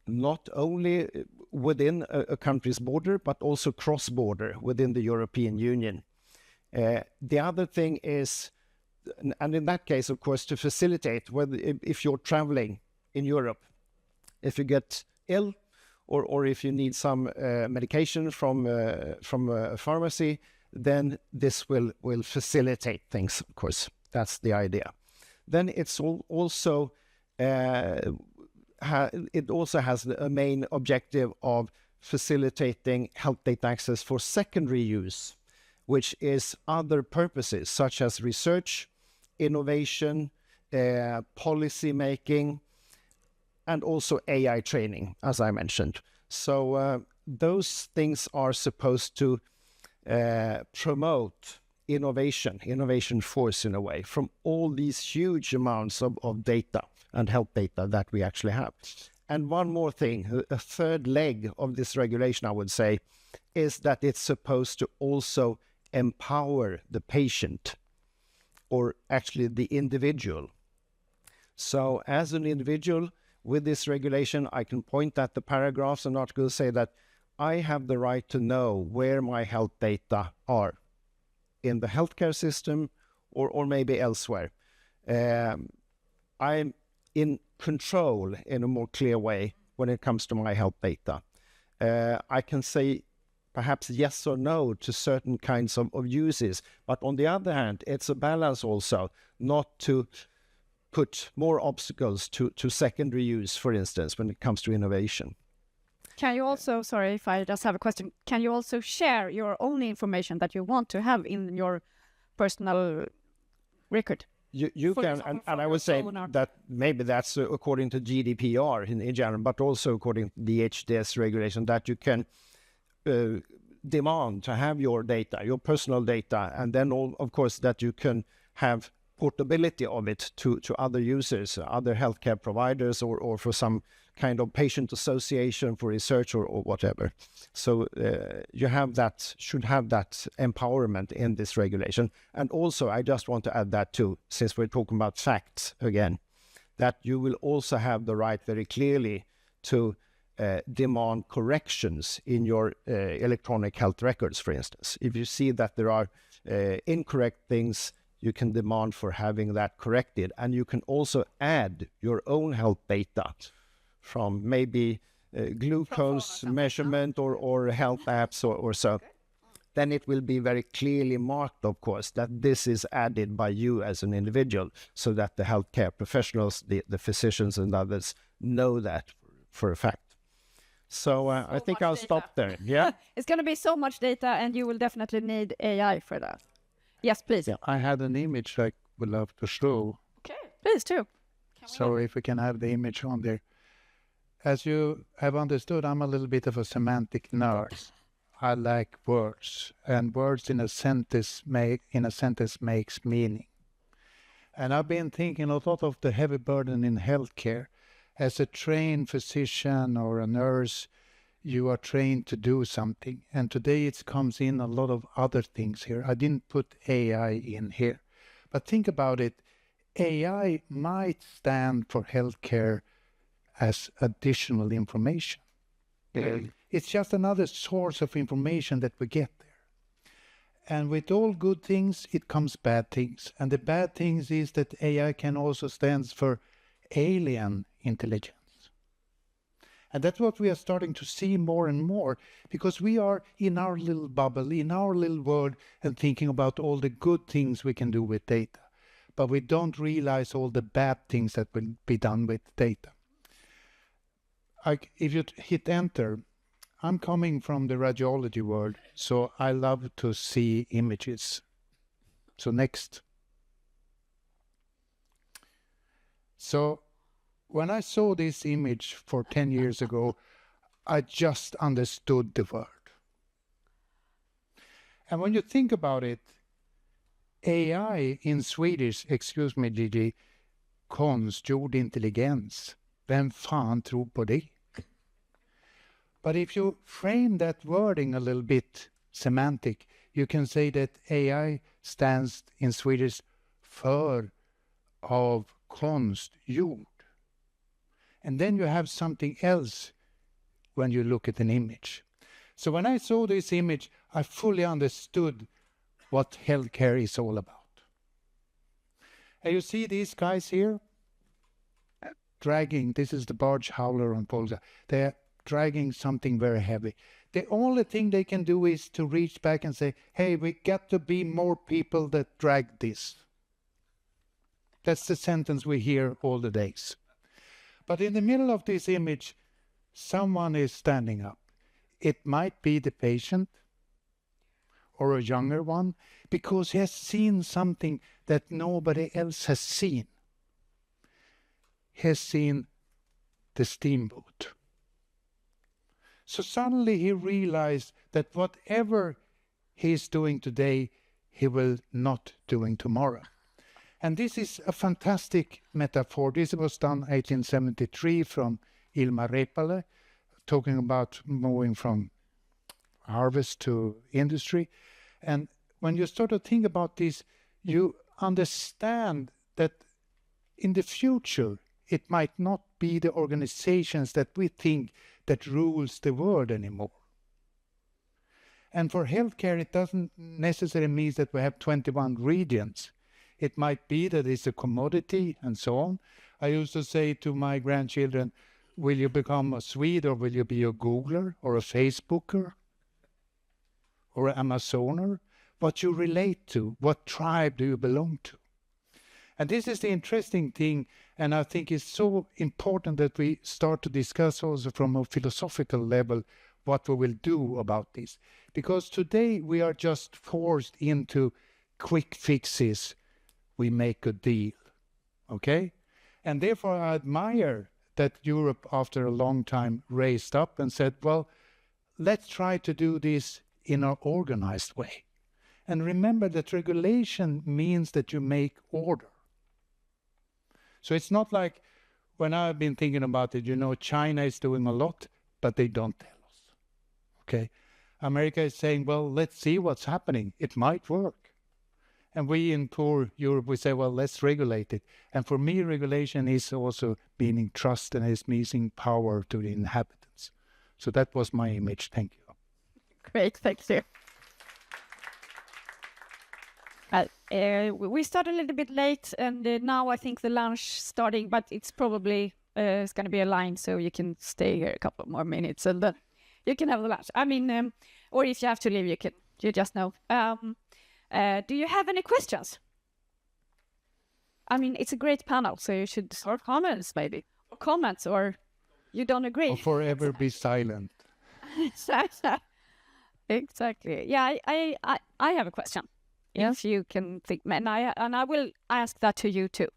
not only within a country's border, but also cross-border within the European Union. The other thing is, and in that case, of course, to facilitate whether if you're traveling in Europe, if you get ill, or if you need some medication from a pharmacy, then this will facilitate things, of course. That's the idea. Then it's also it also has a main objective of facilitating health data access for secondary use, which is other purposes such as research, innovation, policy making, and also AI training, as I mentioned. So those things are supposed to promote innovation force in a way, from all these huge amounts of data and health data that we actually have. And one more thing, a third leg of this regulation, I would say, is that it's supposed to also empower the patient, or actually the individual. So as an individual with this regulation, I can point at the paragraphs and articles, say that I have the right to know where my health data are in the healthcare system or maybe elsewhere. I'm in control in a more clear way when it comes to my health data. I can say perhaps yes or no to certain kinds of uses, but on the other hand, it's a balance also, not to put more obstacles to secondary use, for instance, when it comes to innovation. Can you also, sorry if I just have a question, can you also share your own information that you want to have in your personal record? You can, and I would say that maybe that's according to GDPR in general, but also according to the HDS regulation, that you can demand to have your data, your personal data, and then of course that you can have portability of it to other users, other healthcare providers, or for some kind of patient association for research or whatever. So you should have that empowerment in this regulation. And also, I just want to add that too, since we're talking about facts again, that you will also have the right very clearly to demand corrections in your electronic health records, for instance. If you see that there are incorrect things, you can demand for having that corrected. And you can also add your own health data from maybe glucose measurement or health apps or so. Then it will be very clearly marked, of course, that this is added by you as an individual, so that the healthcare professionals, the physicians and others know that for a fact. So I think I'll stop there. Yeah. It's going to be so much data, and you will definitely need AI for that. Yes, please. Yeah, I had an image I would love to show. Okay, please too. So if we can have the image on there. As you have understood, I'm a little bit of a semantic nerd. I like words, and words in a sentence makes meaning. And I've been thinking a lot of the heavy burden in healthcare. As a trained physician or a nurse, you are trained to do something. And today it comes in a lot of other things here. I didn't put AI in here. But think about it. AI might stand for healthcare as additional information. It's just another source of information that we get there. And with all good things, it comes bad things. And the bad things is that AI can also stand for alien intelligence. And that's what we are starting to see more and more, because we are in our little bubble, in our little world, and thinking about all the good things we can do with data. But we don't realize all the bad things that will be done with data. If you hit enter, I'm coming from the radiology world, so I love to see images. So next. So when I saw this image for 10 years ago, I just understood the word. And when you think about it, AI in Swedish, excuse me Gigi, konstgjord intelligens. Vem fan tror på det? But if you frame that wording a little bit semantic, you can say that AI stands in Swedish för av konstgjord. And then you have something else when you look at an image. So when I saw this image, I fully understood what healthcare is all about. And you see these guys here dragging, this is the barge hauler on Polska. They're dragging something very heavy. The only thing they can do is to reach back and say, hey, we got to be more people that drag this. That's the sentence we hear all the days. But in the middle of this image, someone is standing up. It might be the patient or a younger one, because he has seen something that nobody else has seen. He has seen the steamboat. So suddenly he realized that whatever he is doing today, he will not doing tomorrow. And this is a fantastic metaphor. This was done 1873 from Ilmar Reepalu, talking about moving from harvest to industry. And when you start to think about this, you understand that in the future, it might not be the organizations that we think that rules the world anymore. And for healthcare, it doesn't necessarily mean that we have 21 regions. It might be that it's a commodity and so on. I used to say to my grandchildren, will you become a Swede or will you be a Googler or a Facebooker or an Amazoner? What you relate to, what tribe do you belong to? And this is the interesting thing, and I think it's so important that we start to discuss also from a philosophical level what we will do about this. Because today we are just forced into quick fixes. We make a deal, okay? And therefore I admire that Europe, after a long time, raised up and said, well, let's try to do this in an organized way. And remember that regulation means that you make order. So it's not like when I've been thinking about it, China is doing a lot, but they don't tell us. Okay? America is saying, well, let's see what's happening. It might work. And we in poor Europe, we say, well, let's regulate it. And for me, regulation is also meaning trust and is meaning power to the inhabitants. So that was my image. Thank you. Great, thank you. We started a little bit late, and now I think the lunch starting, but it's probably it's going to be a line, so you can stay here a couple more minutes, and then you can have the lunch. I mean, or if you have to leave, you just know. Do you have any questions? I mean, it's a great panel, so you should start comments maybe, or comments, or you don't agree. Or forever be silent. Exactly. Yeah, I have a question. Yeah. If you can think, and I will ask that to you too.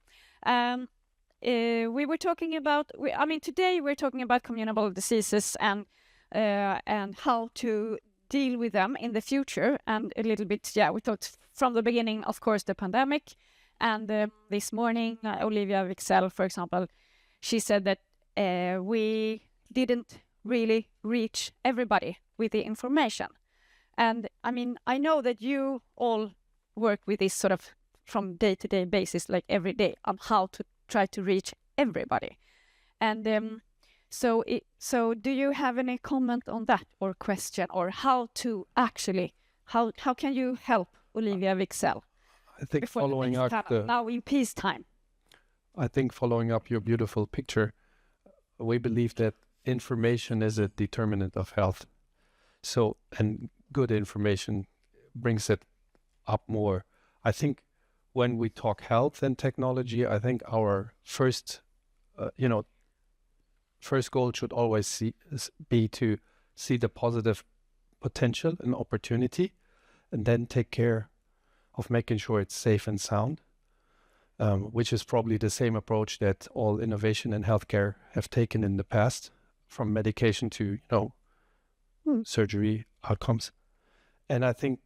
We were talking about. Today we're talking about communicable diseases and how to deal with them in the future, and a little bit. Yeah, we thought from the beginning, of course, the pandemic, and this morning, Olivia Wicksell, for example, she said that we didn't really reach everybody with the information. And I mean, I know that you all work with this sort of from day-to-day basis, like every day, on how to try to reach everybody. And so do you have any comment on that, or question, or how to actually, how can you help Olivia Wicksell? I think following up now in peacetime. I think following up your beautiful picture, we believe that information is a determinant of health. So, and good information brings it up more. I think when we talk health and technology, I think our first goal should always be to see the positive potential and opportunity, and then take care of making sure it's safe and sound, which is probably the same approach that all innovation in healthcare have taken in the past, from medication to surgery outcomes. And I think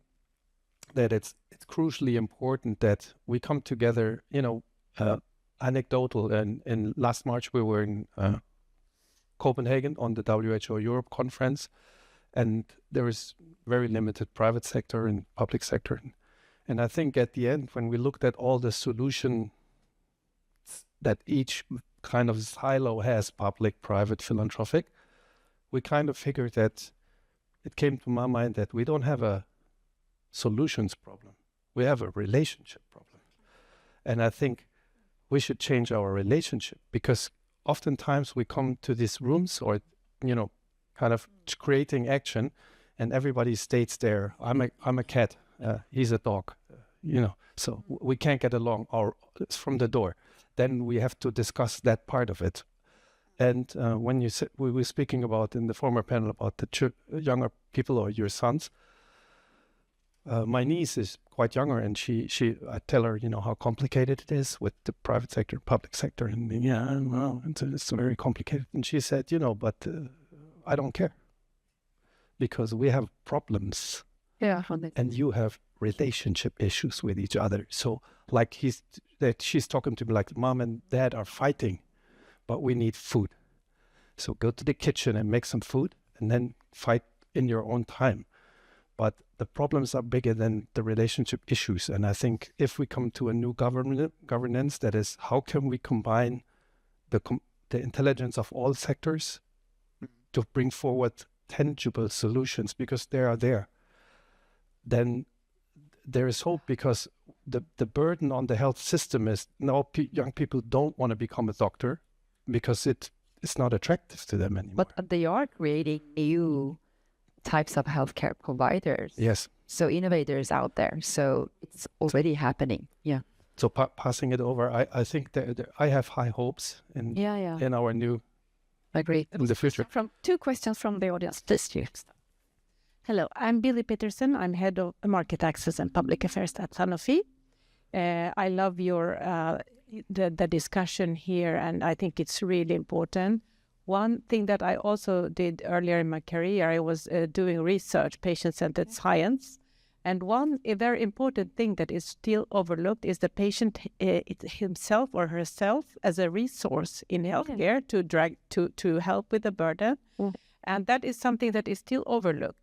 that it's crucially important that we come together, anecdotal. And in last March, we were in Copenhagen on the WHO Europe conference, and there is very limited private sector and public sector. And I think at the end, when we looked at all the solutions that each kind of silo has, public, private, philanthropic, we kind of figured that it came to my mind that we don't have a solutions problem. We have a relationship problem. And I think we should change our relationship, because oftentimes we come to these rooms or, kind of creating action, and everybody states there, I'm a cat, he's a dog, so we can't get along, or it's from the door. Then we have to discuss that part of it. And when we were speaking about in the former panel about the younger people or your sons, my niece is quite younger, and I tell her, how complicated it is with the private sector, public sector, and it's very complicated. And she said, but I don't care, because we have problems, and you have relationship issues with each other. So like she's talking to me like, Mom and Dad are fighting, but we need food. So go to the kitchen and make some food, and then fight in your own time. But the problems are bigger than the relationship issues. And I think if we come to a new governance, that is, how can we combine the intelligence of all sectors to bring forward tangible solutions, because they are there. Then there is hope, because the burden on the health system is now young people don't want to become a doctor because it's not attractive to them anymore. But they are creating new types of healthcare providers. Yes. So innovators out there. So it's already happening. Yeah. So passing it over, I think that I have high hopes in our new. Agree. In the future. From 2 questions from the audience, please. Hello, I'm Billy Peterson. I'm head of market access and public affairs at Sanofi. I love your the discussion here, and I think it's really important. One thing that I also did earlier in my career, I was doing research, patient-centered science, And a very important thing that is still overlooked is the patient himself or herself as a resource in healthcare to help with the burden. And that is something that is still overlooked.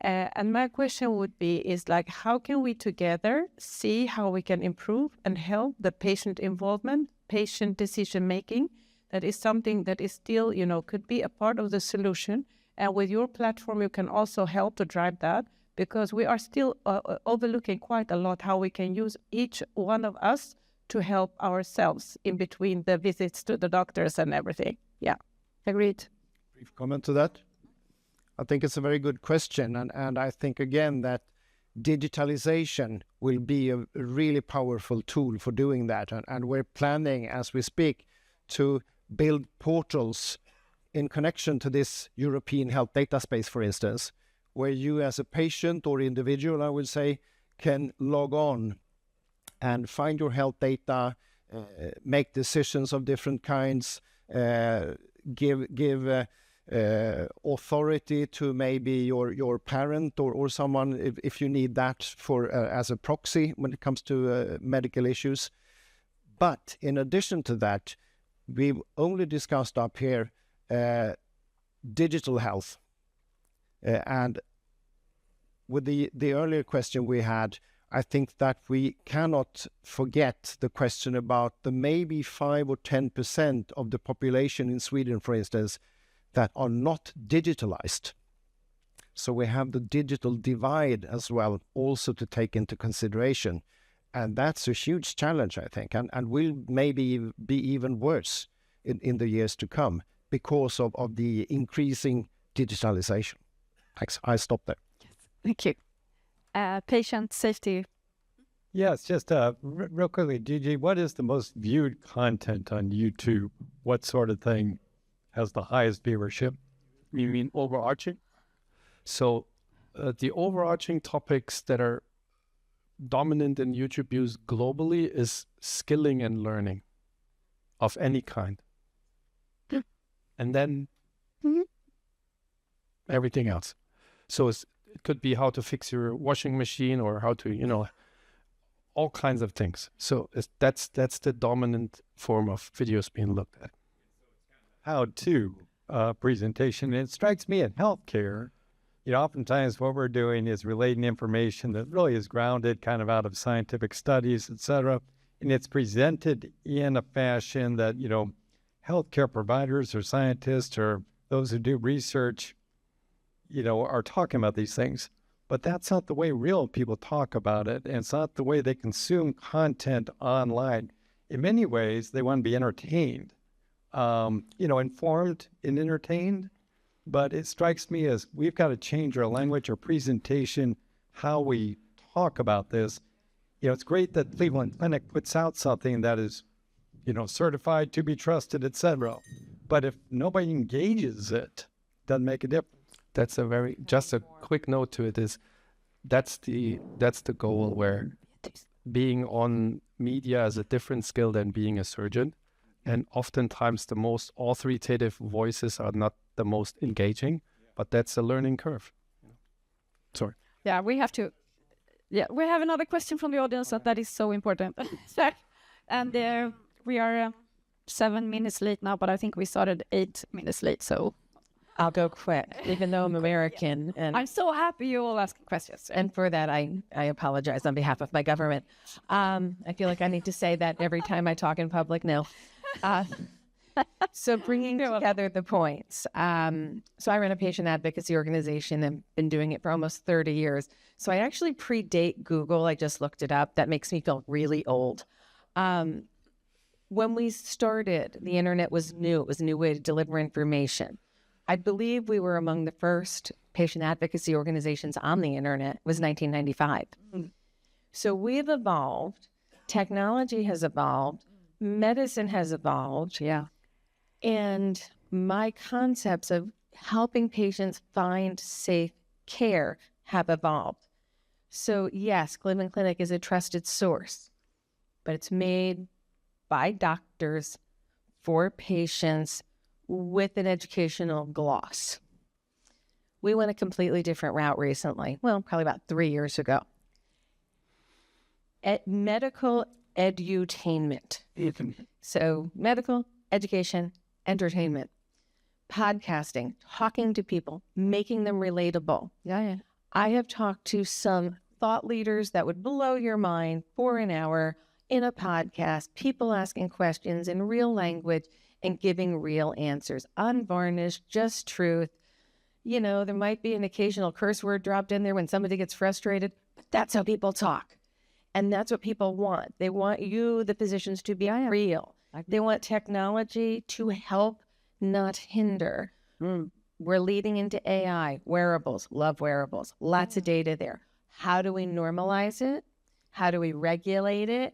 And my question would be is like, how can we together see how we can improve and help the patient involvement, patient decision making? That is something that is still, could be a part of the solution. And with your platform, you can also help to drive that, because we are still overlooking quite a lot how we can use each one of us to help ourselves in between the visits to the doctors and everything. Yeah, agreed. Brief comment to that. I think it's a very good question. And I think, again, that digitalization will be a really powerful tool for doing that. And we're planning, as we speak, to build portals in connection to this European health data space, for instance, where you as a patient or individual, I would say, can log on and find your health data, make decisions of different kinds, give authority to maybe your parent or someone if you need that for as a proxy when it comes to medical issues. But in addition to that, we've only discussed up here digital health. And with the earlier question we had, I think that we cannot forget the question about the maybe 5 or 10% of the population in Sweden, for instance, that are not digitalized. So we have the digital divide as well also to take into consideration. And that's a huge challenge, I think, and will maybe be even worse in the years to come because of the increasing digitalization. Thanks. I stop there. Yes. Thank you. Patient safety. Yes, just real quickly, Gigi, what is the most viewed content on YouTube? What sort of thing has the highest viewership? You mean overarching? So the overarching topics that are dominant in YouTube views globally is skilling and learning of any kind. And then everything else. So it could be how to fix your washing machine or how to, all kinds of things. So that's the dominant form of videos being looked at. How-to presentation. It strikes me in healthcare, oftentimes what we're doing is relating information that really is grounded kind of out of scientific studies, etc. And it's presented in a fashion that, healthcare providers or scientists or those who do research, are talking about these things. But that's not the way real people talk about it. And it's not the way they consume content online. In many ways, they want to be entertained. Informed and entertained, but it strikes me as we've got to change our language, our presentation, how we talk about this. It's great that Cleveland Clinic puts out something that is, certified to be trusted, etc. But if nobody engages it, doesn't make a difference. That's just a quick note to it is that's the goal, where being on media is a different skill than being a surgeon. And oftentimes the most authoritative voices are not the most engaging, but that's a learning curve. Sorry. Yeah, we have another question from the audience that is so important. And we are 7 minutes late now, but I think we started 8 minutes late, so I'll go quick, even though I'm American. And I'm so happy you all asking questions. And for that, I apologize on behalf of my government. I feel like I need to say that every time I talk in public now. So bringing together the points. So I run a patient advocacy organization and been doing it for almost 30 years. So I actually predate Google. I just looked it up. That makes me feel really old. When we started, the internet was new. It was a new way to deliver information. I believe we were among the first patient advocacy organizations on the internet. It was 1995. So we've evolved. Technology has evolved. Medicine has evolved. Yeah. And my concepts of helping patients find safe care have evolved. So yes, Cleveland Clinic is a trusted source, but it's made by doctors for patients with an educational gloss. We went a completely different route recently. Well, probably about 3 years ago. medical edutainment. So medical, education, entertainment, podcasting, talking to people, making them relatable. Yeah. I have talked to some thought leaders that would blow your mind for an hour in a podcast, people asking questions in real language and giving real answers, unvarnished, just truth. You know, there might be an occasional curse word dropped in there when somebody gets frustrated, but that's how people talk. And that's what people want. They want you, the physicians, to be real. They want technology to help, not hinder. We're leading into AI, wearables, love wearables, lots of data there. How do we normalize it? How do we regulate it?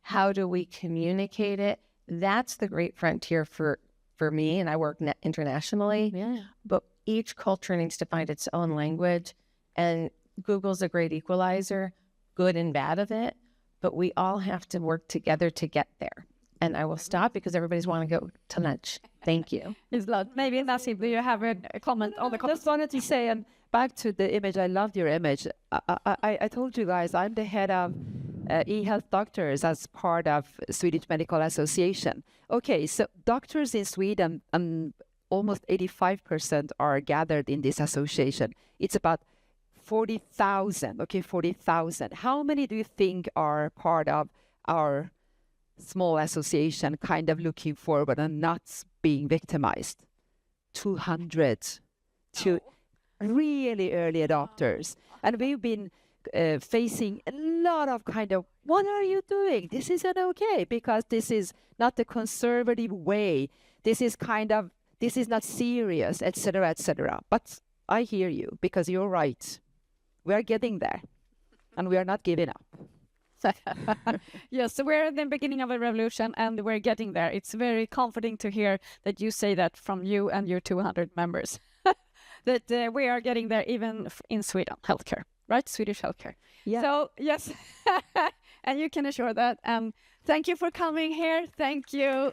How do we communicate it? That's the great frontier for me, and I work internationally. But each culture needs to find its own language, and Google's a great equalizer, good and bad of it, but we all have to work together to get there. And I will stop because everybody's want to go to lunch. Thank you. Maybe Nasib, do you have a comment on the comment? Just wanted to say, and back to the image, I loved your image. I told you guys, I'm the head of e-health doctors as part of Swedish Medical Association. Okay, so doctors in Sweden, almost 85% are gathered in this association. It's about 40,000, 40,000. How many do you think are part of our small association, kind of looking forward and not being victimized? 200 to really early adopters. And we've been facing a lot of kind of, what are you doing? This isn't okay, because this is not the conservative way. This is not serious, etc., etc. But I hear you, because you're right. We are getting there, and we are not giving up. Yes, so we're at the beginning of a revolution, and we're getting there. It's very comforting to hear that you say that from you and your 200 members, that we are getting there even in Sweden, healthcare, right? Swedish healthcare. Yeah. So, yes, and you can assure that. Thank you for coming here. Thank you.